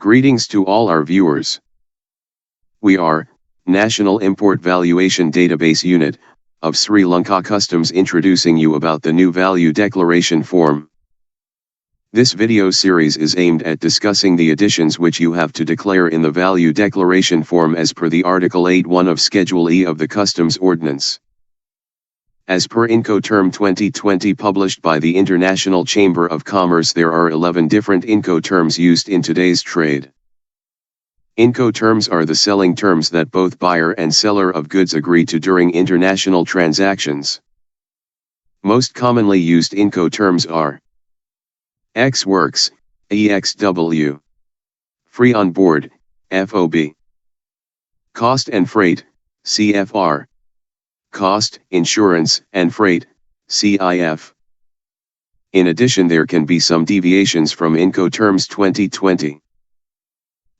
Greetings to all our viewers. We are National Import Valuation Database Unit of Sri Lanka Customs introducing you about the new Value Declaration Form. This video series is aimed at discussing the additions which you have to declare in the Value Declaration Form as per the Article 8.1 of Schedule E of the Customs Ordinance. As per Incoterm 2020 published by the International Chamber of Commerce, there are 11 different Incoterms used in today's trade. Incoterms are the selling terms that both buyer and seller of goods agree to during international transactions. Most commonly used Incoterms are Ex Works, EXW, Free on Board, FOB, Cost and Freight, CFR, Cost, Insurance, and Freight, CIF. In addition, there can be some deviations from Incoterms 2020.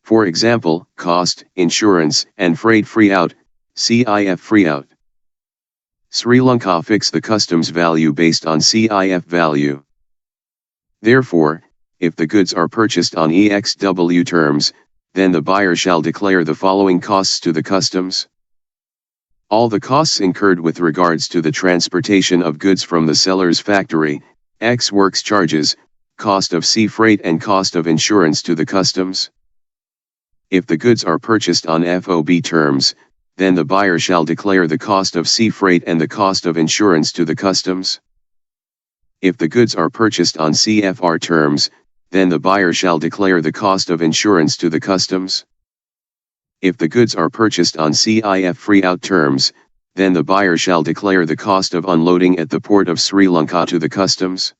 For example, Cost, Insurance, and Freight Free Out, CIF Free Out. Sri Lanka fix the customs value based on CIF value. Therefore, if the goods are purchased on EXW terms, then the buyer shall declare the following costs to the customs. All the costs incurred with regards to the transportation of goods from the seller's factory, Ex Works charges, cost of sea freight and cost of insurance to the customs. If the goods are purchased on FOB terms, then the buyer shall declare the cost of sea freight and the cost of insurance to the customs. If the goods are purchased on CFR terms, then the buyer shall declare the cost of insurance to the customs. If the goods are purchased on CIF Free Out terms, then the buyer shall declare the cost of unloading at the port of Sri Lanka to the customs.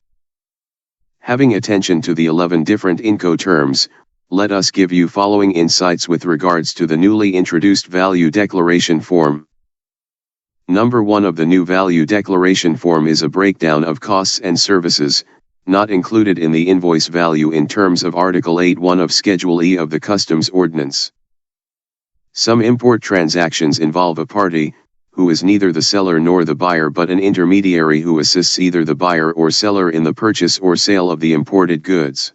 Having attention to the 11 different Incoterms, let us give you following insights with regards to the newly introduced Value Declaration Form. Number 1 of the new Value Declaration Form is a breakdown of costs and services, not included in the invoice value in terms of Article 8.1 of Schedule E of the Customs Ordinance. Some import transactions involve a party, who is neither the seller nor the buyer but an intermediary who assists either the buyer or seller in the purchase or sale of the imported goods.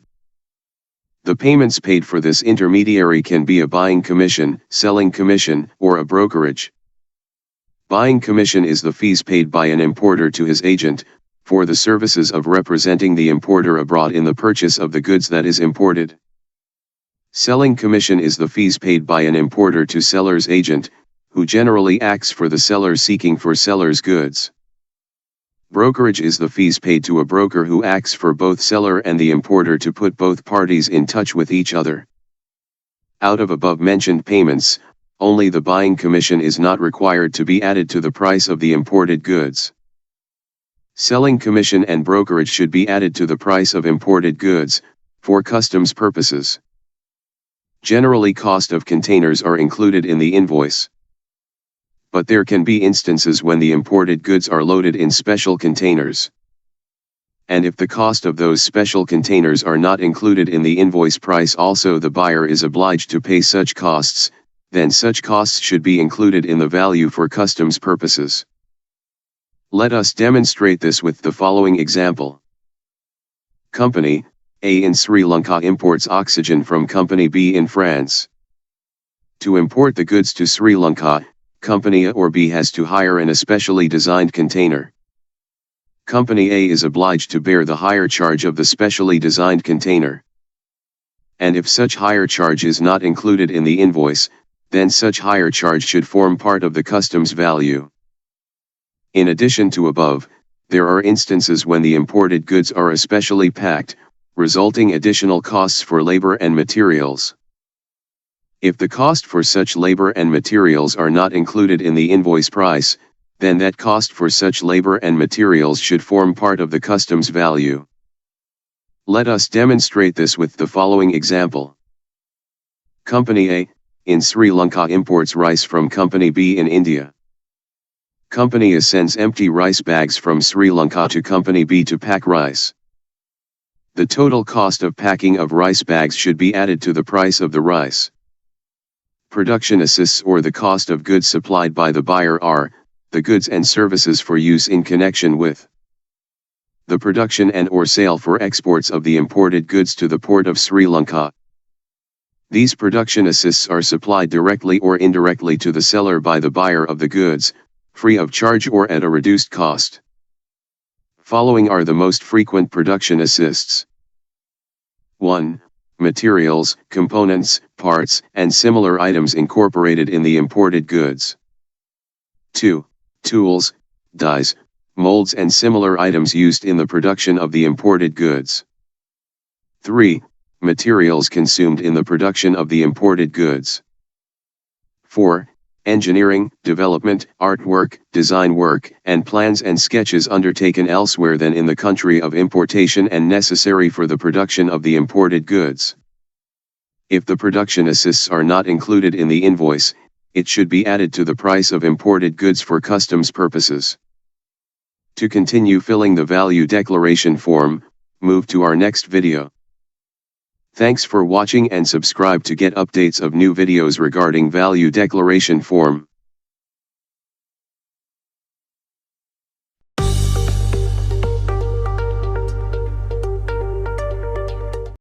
The payments paid for this intermediary can be a buying commission, selling commission, or a brokerage. Buying commission is the fees paid by an importer to his agent, for the services of representing the importer abroad in the purchase of the goods that is imported. Selling commission is the fees paid by an importer to seller's agent, who generally acts for the seller seeking for seller's goods. Brokerage is the fees paid to a broker who acts for both seller and the importer to put both parties in touch with each other. Out of above-mentioned payments, only the buying commission is not required to be added to the price of the imported goods. Selling commission and brokerage should be added to the price of imported goods, for customs purposes. Generally, cost of containers are included in the invoice. But there can be instances when the imported goods are loaded in special containers. And if the cost of those special containers are not included in the invoice price, also the buyer is obliged to pay such costs, then such costs should be included in the value for customs purposes. Let us demonstrate this with the following example. Company A in Sri Lanka imports oxygen from Company B in France. To import the goods to Sri Lanka, Company A or B has to hire an especially designed container. Company A is obliged to bear the hire charge of the specially designed container. And if such hire charge is not included in the invoice, then such hire charge should form part of the customs value. In addition to above, there are instances when the imported goods are especially packed, resulting additional costs for labor and materials. If the cost for such labor and materials are not included in the invoice price, then that cost for such labor and materials should form part of the customs value. Let us demonstrate this with the following example. Company A in Sri Lanka imports rice from Company B in India. Company A sends empty rice bags from Sri Lanka to Company B to pack rice. The total cost of packing of rice bags should be added to the price of the rice. Production assists or the cost of goods supplied by the buyer are the goods and services for use in connection with the production and or sale for exports of the imported goods to the port of Sri Lanka. These production assists are supplied directly or indirectly to the seller by the buyer of the goods, free of charge or at a reduced cost. Following are the most frequent production assists. 1. Materials, components, parts, and similar items incorporated in the imported goods. 2. Tools, dies, molds and similar items used in the production of the imported goods. 3. Materials consumed in the production of the imported goods. 4. Engineering, development, artwork, design work, and plans and sketches undertaken elsewhere than in the country of importation and necessary for the production of the imported goods. If the production assists are not included in the invoice, it should be added to the price of imported goods for customs purposes. To continue filling the value declaration form, move to our next video. Thanks for watching and subscribe to get updates of new videos regarding value declaration form.